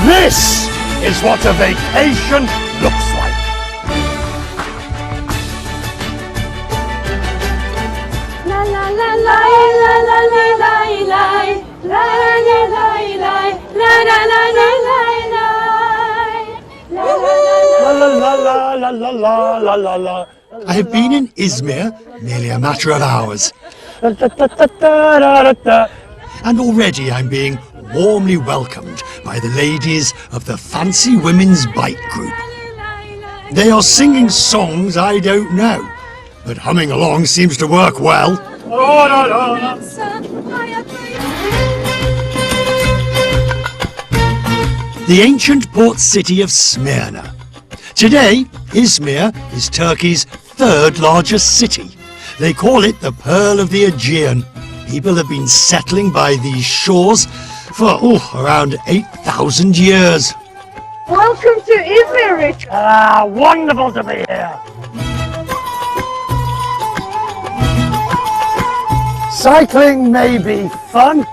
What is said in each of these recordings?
This is what a vacation looks like. La la la la la la la la la la la la la la la la la. I have been in Izmir nearly a matter of hours. And already I'm being warmly welcomed by the ladies of the Fancy Women's Bike Group. They are singing songs I don't know, but humming along seems to work well. The ancient port city of Smyrna. Today, Izmir is Turkey's third largest city. They call it the Pearl of the Aegean. People have been settling by these shores for around 8,000 years. Welcome to Izmir, Rich. Wonderful to be here. Cycling may be fun,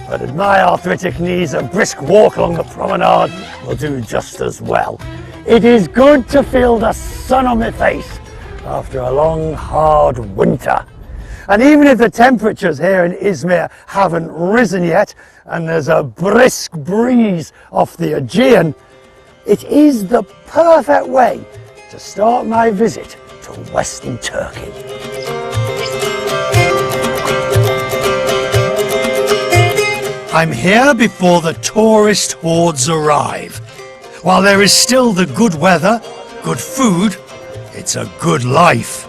but at my arthritic knees, a brisk walk along the promenade will do just as well. It is good to feel the sun on my face after a long, hard winter. And even if the temperatures here in Izmir haven't risen yet, and there's a brisk breeze off the Aegean, it is the perfect way to start my visit to Western Turkey. I'm here before the tourist hordes arrive. While there is still the good weather, good food, it's a good life.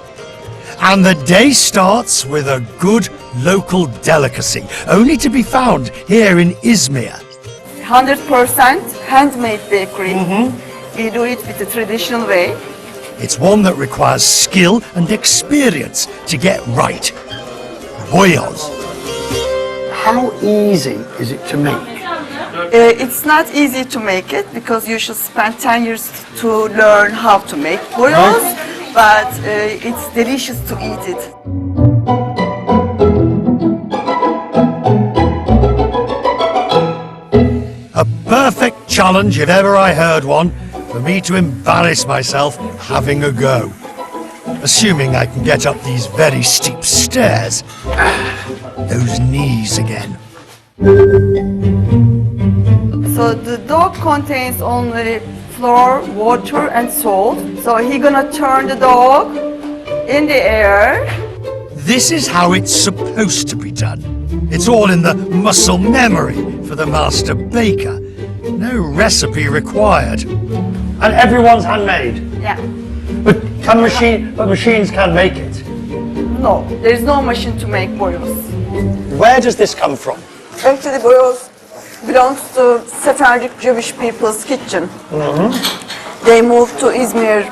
And the day starts with a good local delicacy, only to be found here in Izmir. 100% handmade bakery. We do it with the traditional way. It's one that requires skill and experience to get right. Boyoz. How easy is it to make? It's not easy to make it because you should spend 10 years to learn how to make boyoz, but it's delicious to eat it. A perfect challenge if ever I heard one, for me to embarrass myself having a go. Assuming I can get up these very steep stairs. Those knees again. So the dough contains only flour, water and salt. So he's gonna turn the dough in the air. This is how it's supposed to be done. It's all in the muscle memory for the master baker. No recipe required. And everyone's handmade? Yeah. But machines can't make it? No, there is no machine to make boyoz. Where does this come from? Actually, boyoz belongs to Sephardic Jewish people's kitchen. They moved to Izmir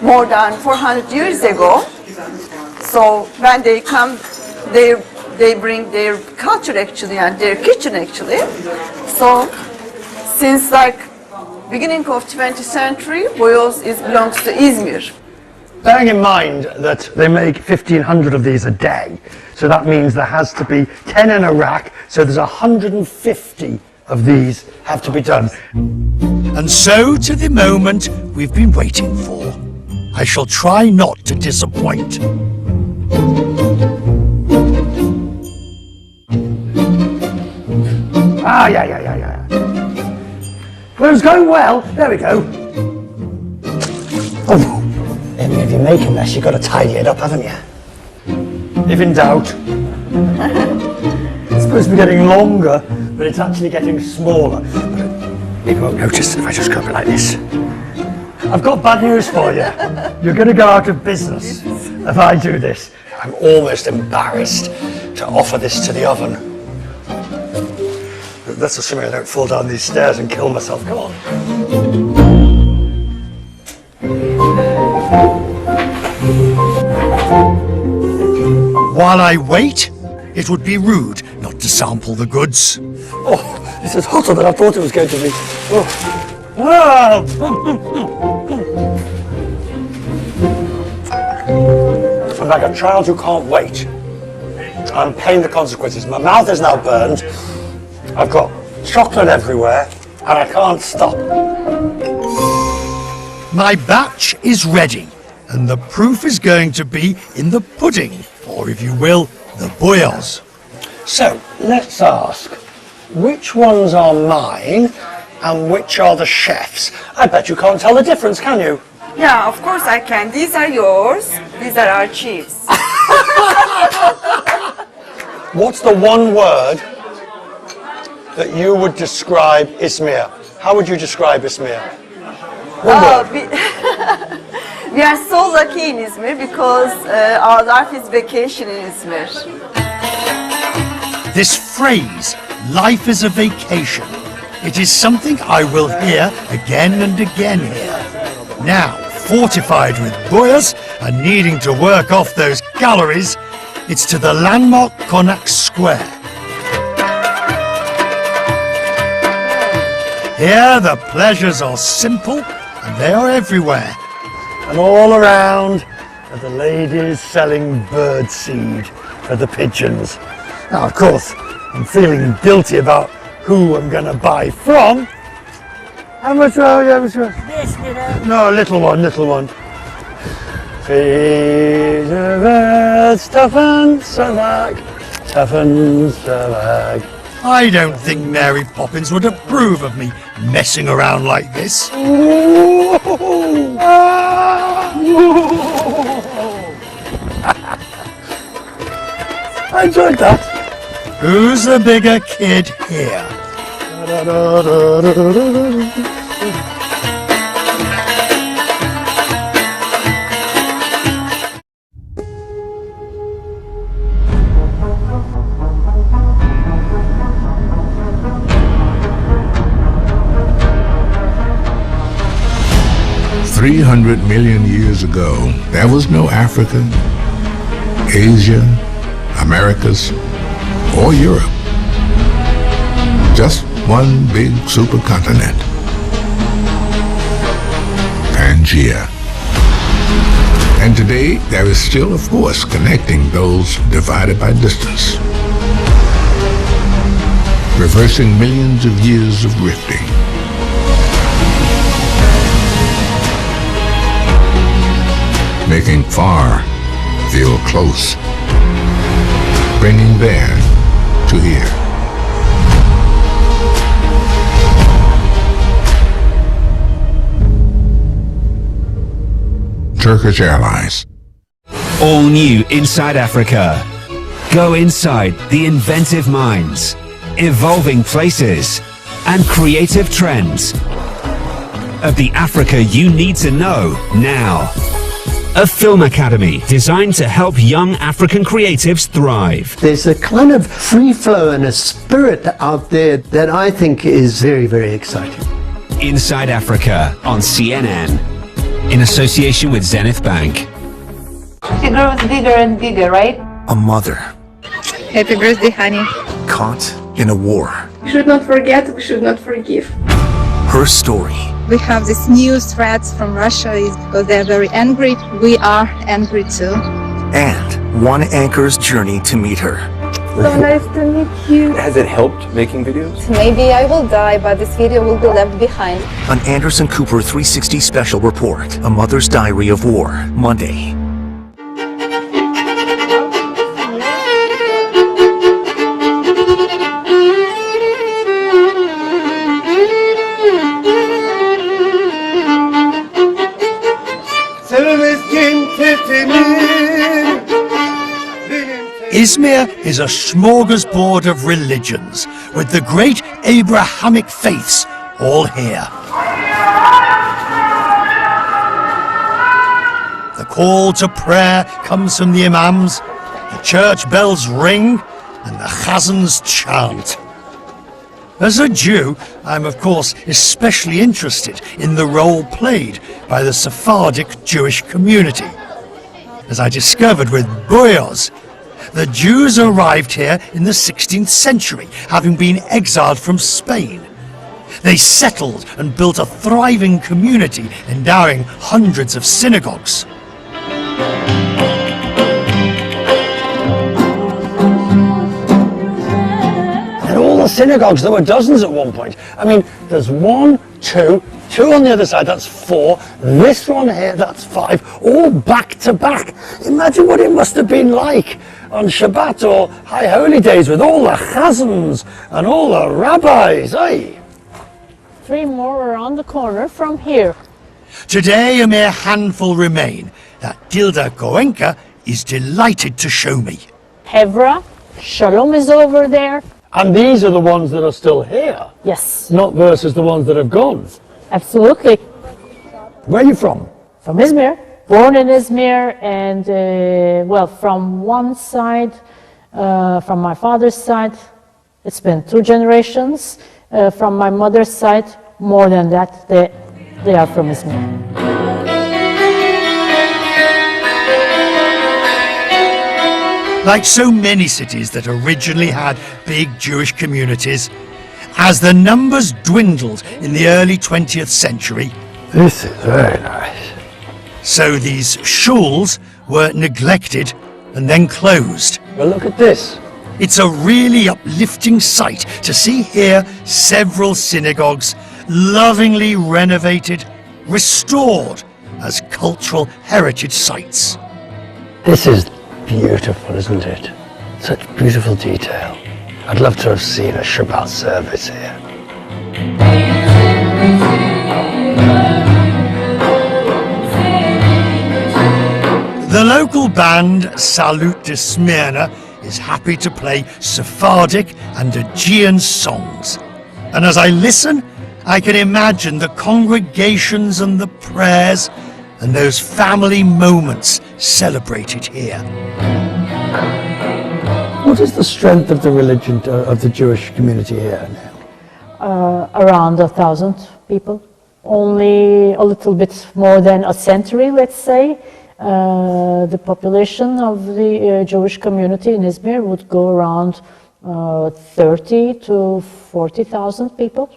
more than 400 years ago. So when they come, they bring their culture actually and their kitchen actually. So since like beginning of 20th century, boyoz belongs to Izmir. Bearing in mind that they make 1,500 of these a day, so that means there has to be 10 in a rack, so there's 150 of these have to be done. And so to the moment we've been waiting for. I shall try not to disappoint. Yeah. Well, it was going well. There we go. Oh. Even if you make a mess, you've got to tidy it up, haven't you? If in doubt. It's supposed to be getting longer, but it's actually getting smaller. People won't notice if I just go up like this. I've got bad news for you. You're going to go out of business if I do this. I'm almost embarrassed to offer this to the oven. That's assuming I don't fall down these stairs and kill myself. Come on. While I wait, it would be rude not to sample the goods. Oh, this is hotter than I thought it was going to be. I'm like a child who can't wait. I'm paying the consequences. My mouth is now burned. I've got chocolate everywhere. and I can't stop. My batch is ready, and the proof is going to be in the pudding, or if you will, the buyos. So, let's ask, which ones are mine and which are the chef's? I bet you can't tell the difference, can you? Yeah, of course I can. These are yours. These are our chiefs. What's the one word that you would describe Izmir? How would you describe Izmir? One word. We are so lucky in Izmir because our life is vacation in Izmir. This phrase, life is a vacation, it is something I will hear again and again here. Now, fortified with buyos and needing to work off those calories, it's to the landmark Konak Square. Here the pleasures are simple and they are everywhere. And all around are the ladies selling bird seed for the pigeons. Now, of course, I'm feeling guilty about who I'm going to buy from. How much are you? No, little one, little one. Feed the birds, toughen savag, toughen savag. I don't think Mary Poppins would approve of me messing around like this. I enjoyed that. Who's the bigger kid here? 300 million years ago, there was no Africa, Asia, Americas, or Europe. Just one big supercontinent, Pangea. And today, there is still a force connecting those divided by distance, reversing millions of years of rifting. Making far feel close, bringing there to here. Turkish Airlines. All new Inside Africa. Go inside the inventive minds, evolving places, and creative trends of the Africa you need to know now. A film academy designed to help young African creatives thrive. There's a kind of free flow and a spirit out there that I think is very, very exciting. Inside Africa on CNN, in association with Zenith Bank. She grows bigger and bigger, right? A mother Happy birthday, honey. caught in a war. We should not forget, we should not forgive. Her story. We have these new threats from Russia is because they're very angry. We are angry too. And one anchor's journey to meet her. So nice to meet you. Has it helped making videos? Maybe I will die, but this video will be left behind. An Anderson Cooper 360 special report. A mother's diary of war. Monday. Izmir is a smorgasbord of religions, with the great Abrahamic faiths all here. The call to prayer comes from the imams, the church bells ring, and the chazans chant. As a Jew, I'm of course especially interested in the role played by the Sephardic Jewish community. As I discovered with buyos, the Jews arrived here in the 16th century, having been exiled from Spain. They settled and built a thriving community, endowing hundreds of synagogues. And all the synagogues, there were dozens at one point. I mean, there's one, two on the other side, that's 4. This one here, that's 5, all back to back. Imagine what it must have been like on Shabbat or High Holy Days with all the chazans and all the rabbis, eh? 3 more around the corner from here. Today a mere handful remain that Gilda Goenka is delighted to show me. Hevra, Shalom is over there. And these are the ones that are still here, Yes, not versus the ones that have gone. absolutely. Where are you from? From Izmir, born in Izmir, and well, from one side, from my father's side, it's been 2 generations. From my mother's side, more than that, they are from Izmir. Like so many cities that originally had big Jewish communities, as the numbers dwindled in the early 20th century, This is very nice. so these shuls were neglected and then closed. Well, look at this. It's a really uplifting sight to see here several synagogues lovingly renovated, restored as cultural heritage sites. This is beautiful, isn't it? Such beautiful detail. I'd love to have seen a Shabbat service here. The local band Salute de Smyrna is happy to play Sephardic and Aegean songs. And as I listen, I can imagine the congregations and the prayers and those family moments celebrated here. What is the strength of the religion of the Jewish community here now? Around 1,000 people. Only a little bit more than a century, let's say. The population of the Jewish community in Izmir would go around 30 to 40,000 people.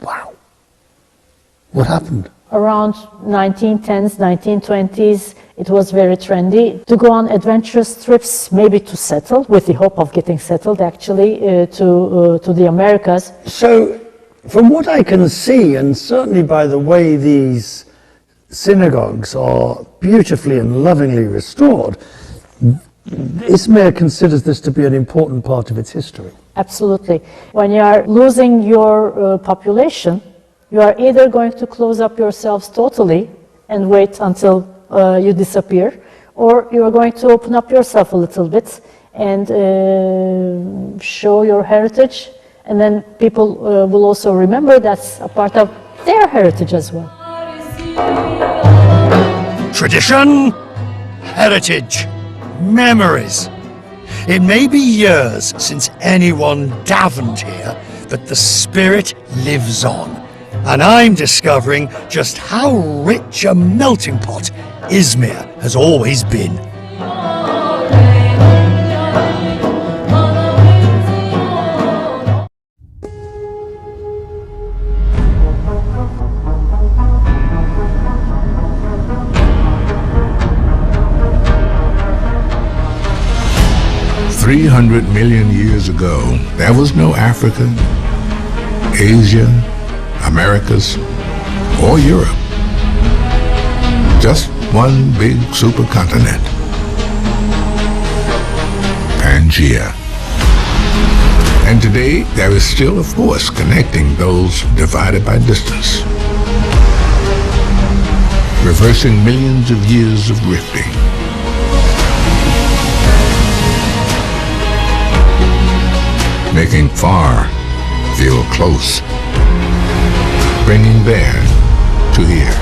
Wow. What happened? Around 1910s, 1920s, it was very trendy to go on adventurous trips, maybe to settle, with the hope of getting settled actually, to the Americas. So, from what I can see, and certainly by the way these synagogues are beautifully and lovingly restored, Izmir considers this to be an important part of its history. Absolutely. When you are losing your population, you are either going to close up yourselves totally and wait until you disappear, or you are going to open up yourself a little bit and show your heritage, and then people will also remember that's a part of their heritage as well. Tradition, heritage, memories. It may be years since anyone davened here, but the spirit lives on. And I'm discovering just how rich a melting pot Izmir has always been. $300 million years ago, there was no Africa, Asia, Americas, or Europe. Just one big supercontinent. Pangea. And today, there is still a force connecting those divided by distance, reversing millions of years of rifting. Making far feel close, bringing there to here.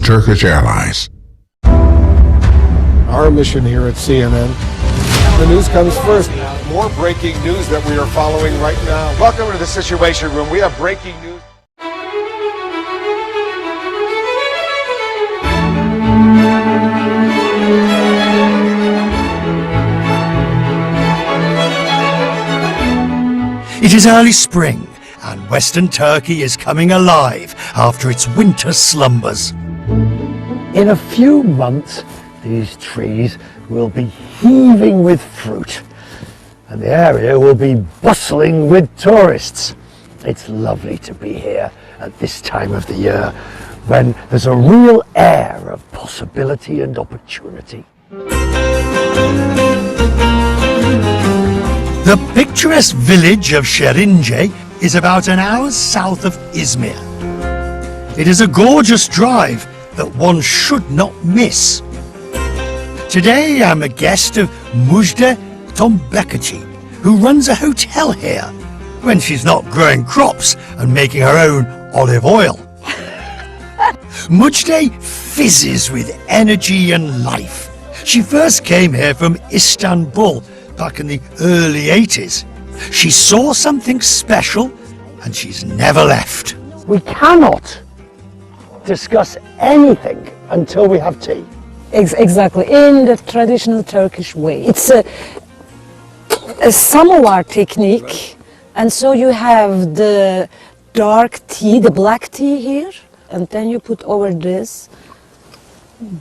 Turkish Airlines. Our mission here at CNN, the news comes first. More breaking news that we are following right now. Welcome to the Situation Room. We have breaking news. It is early spring, and Western Turkey is coming alive after its winter slumbers. In a few months, these trees will be heaving with fruit, and the area will be bustling with tourists. It's lovely to be here at this time of the year, when there's a real air of possibility and opportunity. The picturesque village of Şirince is about an hour south of Izmir. It is a gorgeous drive that one should not miss. Today I'm a guest of Mujde Tombekeci, who runs a hotel here when she's not growing crops and making her own olive oil. Mujde fizzes with energy and life. She first came here from Istanbul back in the early 80s. She saw something special and she's never left. We cannot discuss anything until we have tea. Exactly, in the traditional Turkish way. It's a samovar technique, and so you have the dark tea, the black tea here, and then you put over this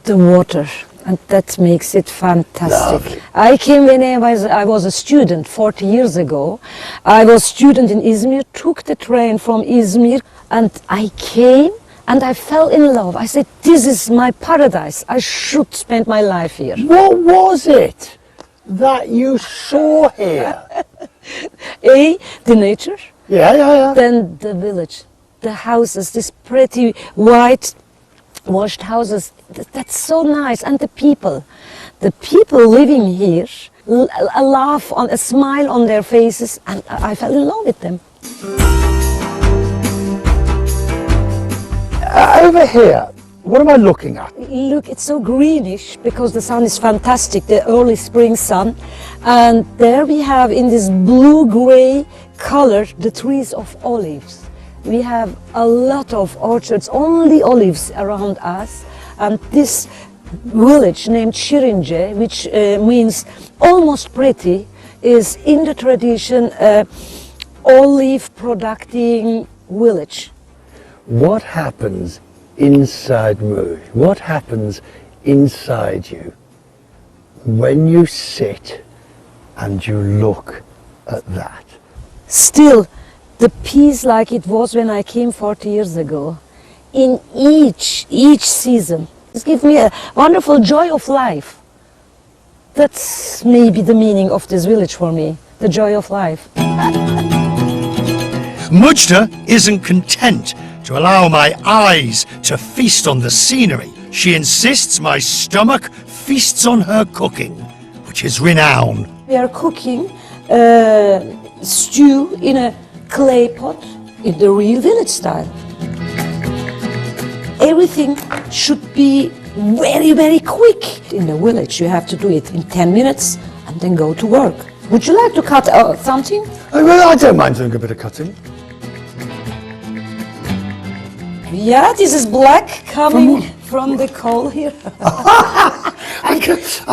the water, and that makes it fantastic. Lovely. I came when I was a student 40 years ago. I was a student in Izmir, took the train from Izmir, and I came and I fell in love. I said, this is my paradise. I should spend my life here. What was it that you saw here? The nature. Yeah. Then the village, the houses, these pretty white washed houses. That's so nice. And the people living here, a laugh, a smile on their faces, and I fell in love with them. Over here, what am I looking at? Look, it's so greenish because the sun is fantastic, the early spring sun. And there we have in this blue-gray color the trees of olives. We have a lot of orchards, only olives around us. And this village named Şirince, which means almost pretty, is in the tradition olive producing village. What happens inside Muj? What happens inside you when you sit and you look at that? Still, the peace like it was when I came 40 years ago, in each season. It gives me a wonderful joy of life. That's maybe the meaning of this village for me, the joy of life. Mujde isn't content to allow my eyes to feast on the scenery. She insists my stomach feasts on her cooking, which is renowned. We are cooking stew in a clay pot in the real village style. Everything should be very, very quick. In the village, you have to do it in 10 minutes and then go to work. Would you like to cut something? I don't mind doing a bit of cutting. Yeah, this is black coming from the coal here. I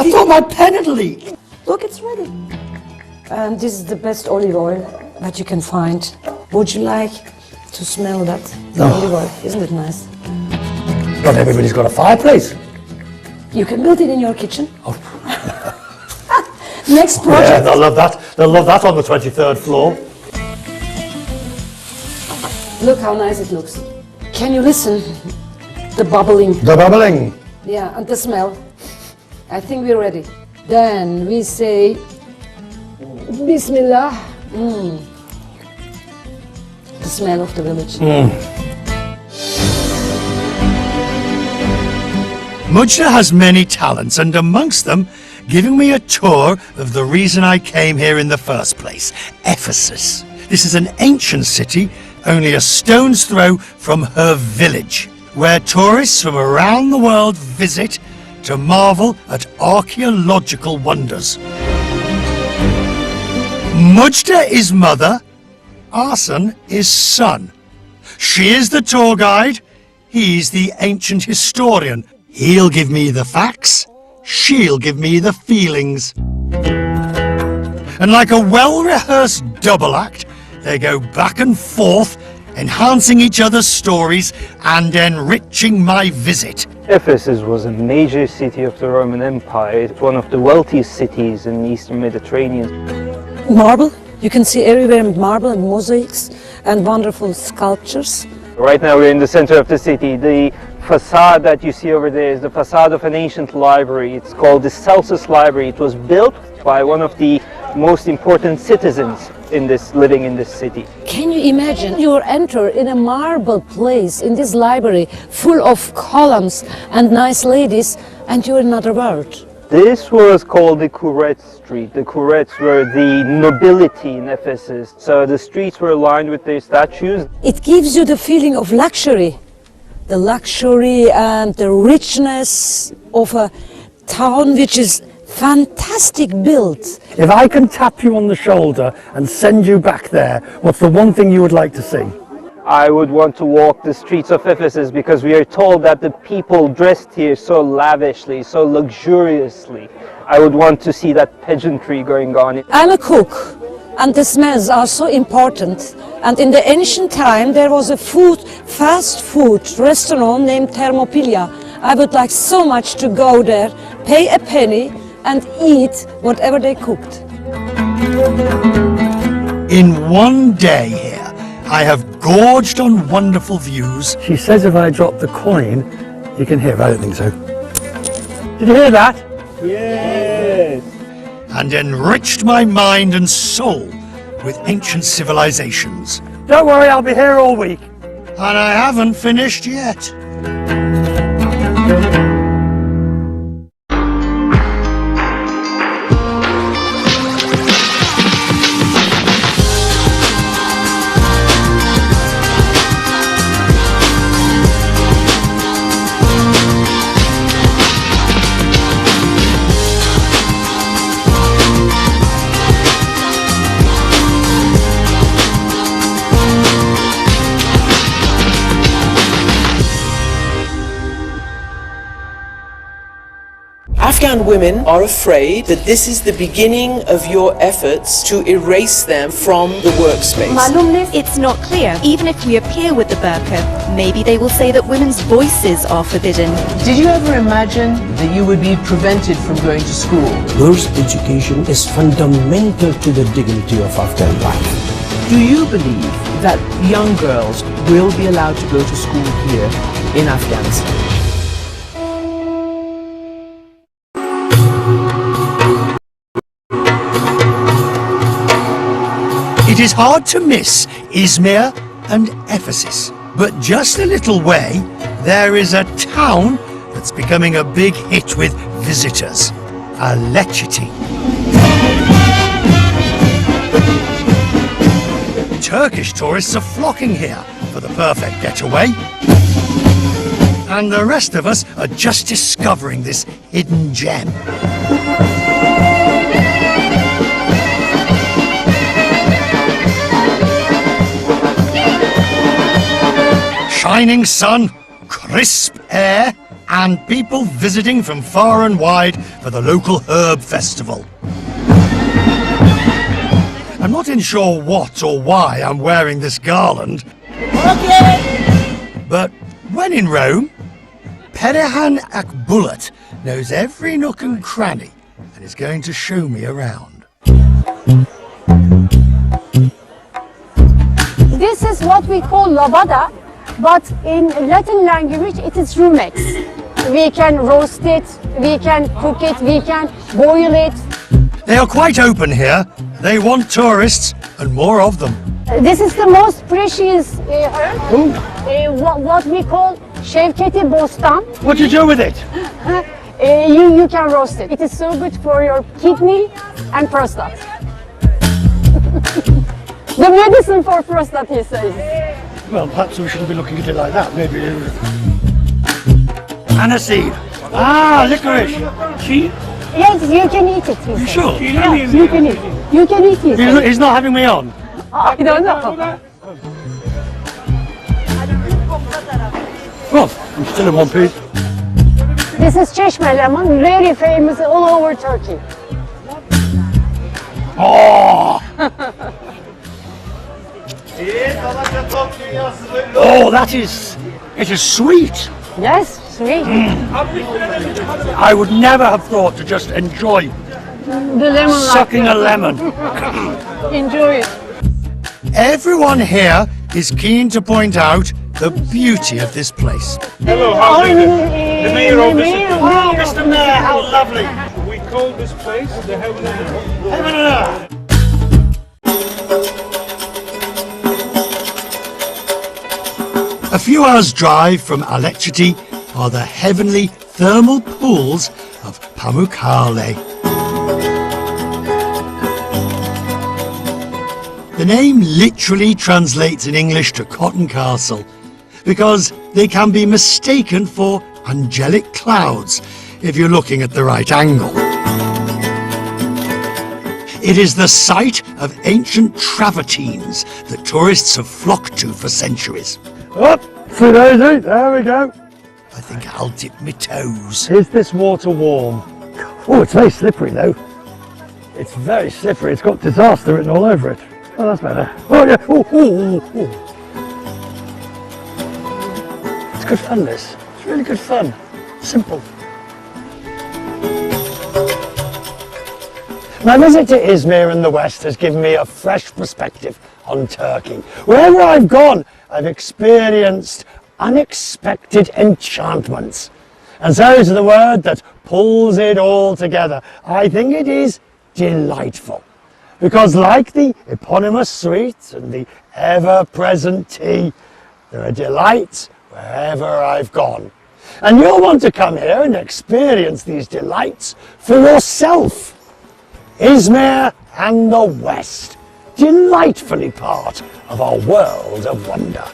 thought my pen had leaked. Look, it's ready. And this is the best olive oil that you can find. Would you like to smell that? The olive oil, isn't it nice? Not everybody's got a fireplace. You can build it in your kitchen. Oh. Next project. Yeah, they'll love that. They'll love that on the 23rd floor. Look how nice it looks. Can you listen? The bubbling. The bubbling. Yeah, and the smell. I think we're ready. Then we say, Bismillah. The smell of the village. Mujde has many talents, and amongst them, giving me a tour of the reason I came here in the first place, Ephesus. This is an ancient city, only a stone's throw from her village, where tourists from around the world visit to marvel at archaeological wonders. Mujde is mother, Arslan is son. She is the tour guide, he's the ancient historian. He'll give me the facts, she'll give me the feelings. And like a well-rehearsed double act, they go back and forth, enhancing each other's stories and enriching my visit. Ephesus was a major city of the Roman Empire, one of the wealthiest cities in the Eastern Mediterranean. Marble, you can see everywhere marble and mosaics and wonderful sculptures. Right now we're in the center of the city. The facade that you see over there is the facade of an ancient library. It's called the Celsus Library. It was built by one of the most important citizens living in this city. Can you imagine you enter in a marble place in this library full of columns and nice ladies and you're in another world? This was called the Courets Street. The Courets were the nobility in Ephesus. So the streets were lined with their statues. It gives you the feeling of luxury. The luxury and the richness of a town which is fantastic built. If I can tap you on the shoulder and send you back there, what's the one thing you would like to see? I would want to walk the streets of Ephesus because we are told that the people dressed here so lavishly, so luxuriously. I would want to see that pageantry going on. I'm a cook and the smells are so important. And in the ancient time there was a fast food restaurant named Thermopylae. I would like so much to go there, pay a penny and eat whatever they cooked. In one day here, I have gorged on wonderful views. She says if I drop the coin, you can hear. I don't think so. Did you hear that? Yes! And enriched my mind and soul with ancient civilizations. Don't worry, I'll be here all week. And I haven't finished yet. Afghan women are afraid that this is the beginning of your efforts to erase them from the workspace. It's not clear. Even if we appear with the burqa, maybe they will say that women's voices are forbidden. Did you ever imagine that you would be prevented from going to school? Girls' education is fundamental to the dignity of Afghan life. Do you believe that young girls will be allowed to go to school here in Afghanistan? It is hard to miss Izmir and Ephesus, but just a little way, there is a town that's becoming a big hit with visitors, Aleciti. Turkish tourists are flocking here for the perfect getaway. And the rest of us are just discovering this hidden gem. Shining sun, crisp air, and people visiting from far and wide for the local herb festival. I'm not sure what or why I'm wearing this garland. Okay. But when in Rome, Perihan Akbulut knows every nook and cranny and is going to show me around. This is what we call labada, but in Latin language it is rumex. We can roast it, we can cook it, we can boil it. They are quite open here. They want tourists and more of them. This is the most precious herb, what we call Şevketi Bostan. What do you do with it? You can roast it. It is so good for your kidney and prostate. The medicine for prostate, he says. Well, perhaps we shouldn't be looking at it like that. Maybe. Aniseed. Ah, licorice. Yes, you can eat it. You sure? Yes, you can eat it. You can eat it. He's not having me on. I don't know. Well, I'm still in one piece. This is Çeşme lemon, very famous all over Turkey. Oh! Oh, it is sweet. Yes, Sweet. I would never have thought to just enjoy The lemon sucking a lemon. Enjoy it. Everyone here is keen to point out the beauty of this place. Hello, how are you? The mayor of Oh, Mr. Mayor, how lovely. We call this place the Heaven and Earth. Heaven and earth. A few hours' drive from Alechity are the heavenly thermal pools of Pamukkale. The name literally translates in English to Cotton Castle because they can be mistaken for angelic clouds if you're looking at the right angle. It is the site of ancient travertines that tourists have flocked to for centuries. Up, see Daisy, there we go. I think I'll dip my toes. Is this water warm? Oh, it's very slippery though. It's very slippery. It's got disaster written all over it. Oh, that's better. Oh, yeah. Oh, oh, oh. It's good fun, this. It's really good fun. Simple. My visit to Izmir in the West has given me a fresh perspective on Turkey. Wherever I've gone, I've experienced unexpected enchantments. And so is the word that pulls it all together. I think it is delightful. Because like the eponymous sweets and the ever-present tea, there are delights wherever I've gone. And you'll want to come here and experience these delights for yourself. Izmir and the West, delightfully part of our world of wonder.